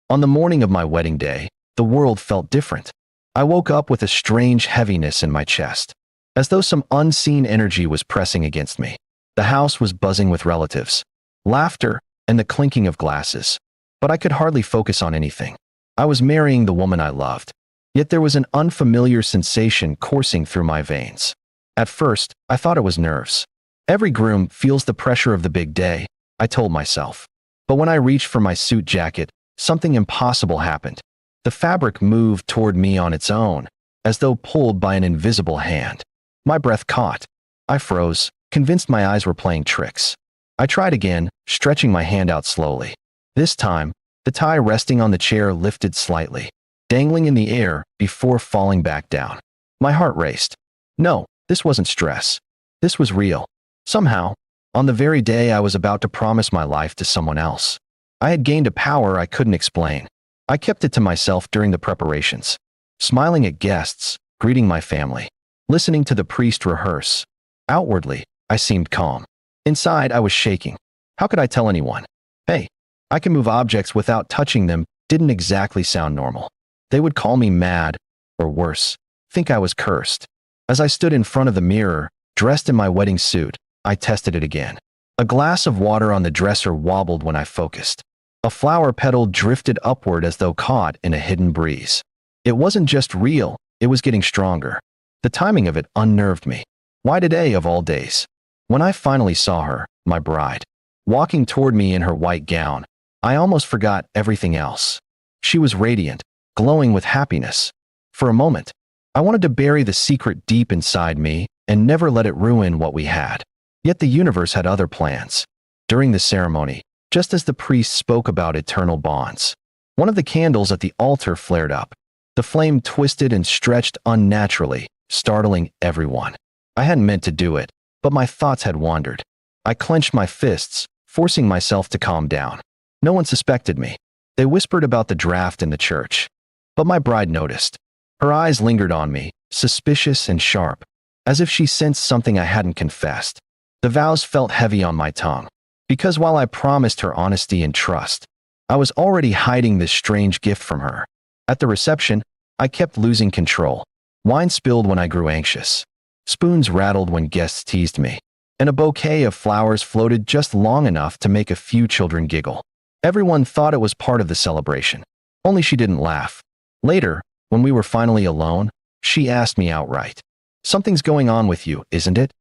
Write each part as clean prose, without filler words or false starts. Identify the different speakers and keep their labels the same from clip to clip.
Speaker 1: On the morning of my wedding day, the world felt different. I woke up with a strange heaviness in my chest, as though some unseen energy was pressing against me. The house was buzzing with relatives, laughter, and the clinking of glasses, but I could hardly focus on anything. I was marrying the woman I loved, yet there was an unfamiliar sensation coursing through my veins. At first, I thought it was nerves. Every groom feels the pressure of the big day, I told myself. But when I reached for my suit jacket, something impossible happened. The fabric moved toward me on its own, as though pulled by an invisible hand. My breath caught. I froze, convinced my eyes were playing tricks. I tried again, stretching my hand out slowly. This time, the tie resting on the chair lifted slightly, dangling in the air before falling back down. My heart raced. No, this wasn't stress. This was real. Somehow, on the very day I was about to promise my life to someone else, I had gained a power I couldn't explain. I kept it to myself during the preparations, smiling at guests, greeting my family, listening to the priest rehearse. Outwardly, I seemed calm. Inside, I was shaking. How could I tell anyone? Hey, I can move objects without touching them didn't exactly sound normal. They would call me mad, or worse, think I was cursed. As I stood in front of the mirror, dressed in my wedding suit, I tested it again. A glass of water on the dresser wobbled when I focused. A flower petal drifted upward as though caught in a hidden breeze. It wasn't just real, it was getting stronger. The timing of it unnerved me. Why today of all days? When I finally saw her, my bride, walking toward me in her white gown, I almost forgot everything else. She was radiant, glowing with happiness. For a moment, I wanted to bury the secret deep inside me and never let it ruin what we had. Yet the universe had other plans. During the ceremony, just as the priest spoke about eternal bonds, one of the candles at the altar flared up. The flame twisted and stretched unnaturally, startling everyone. I hadn't meant to do it, but my thoughts had wandered. I clenched my fists, forcing myself to calm down. No one suspected me. They whispered about the draft in the church. But my bride noticed. Her eyes lingered on me, suspicious and sharp, as if she sensed something I hadn't confessed. The vows felt heavy on my tongue, because while I promised her honesty and trust, I was already hiding this strange gift from her. At the reception, I kept losing control. Wine spilled when I grew anxious. Spoons rattled when guests teased me, and a bouquet of flowers floated just long enough to make a few children giggle. Everyone thought it was part of the celebration, only she didn't laugh. Later, when we were finally alone, she asked me outright, "Something's going on with you, isn't it?"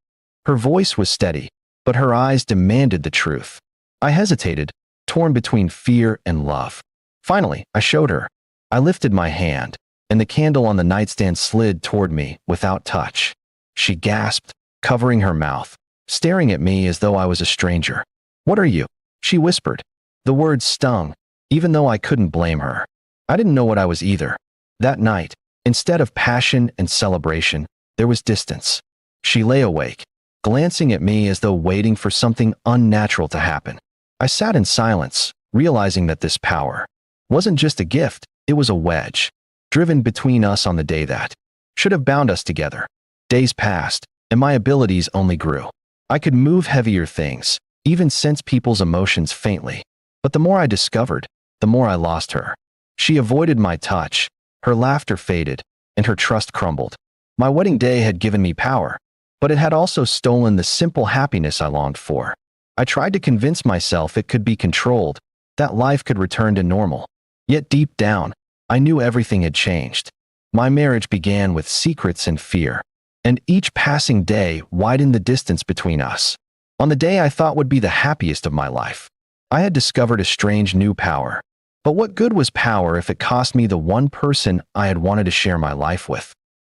Speaker 1: Her voice was steady, but her eyes demanded the truth. I hesitated, torn between fear and love. Finally, I showed her. I lifted my hand, and the candle on the nightstand slid toward me without touch. She gasped, covering her mouth, staring at me as though I was a stranger. "What are you?" she whispered. The words stung, even though I couldn't blame her. I didn't know what I was either. That night, instead of passion and celebration, there was distance. She lay awake, glancing at me as though waiting for something unnatural to happen. I sat in silence, realizing that this power wasn't just a gift, it was a wedge, driven between us on the day that should have bound us together. Days passed, and my abilities only grew. I could move heavier things, even sense people's emotions faintly. But the more I discovered, the more I lost her. She avoided my touch, her laughter faded, and her trust crumbled. My wedding day had given me power, but it had also stolen the simple happiness I longed for. I tried to convince myself it could be controlled, that life could return to normal. Yet deep down, I knew everything had changed. My marriage began with secrets and fear, and each passing day widened the distance between us. On the day I thought would be the happiest of my life, I had discovered a strange new power. But what good was power if it cost me the one person I had wanted to share my life with?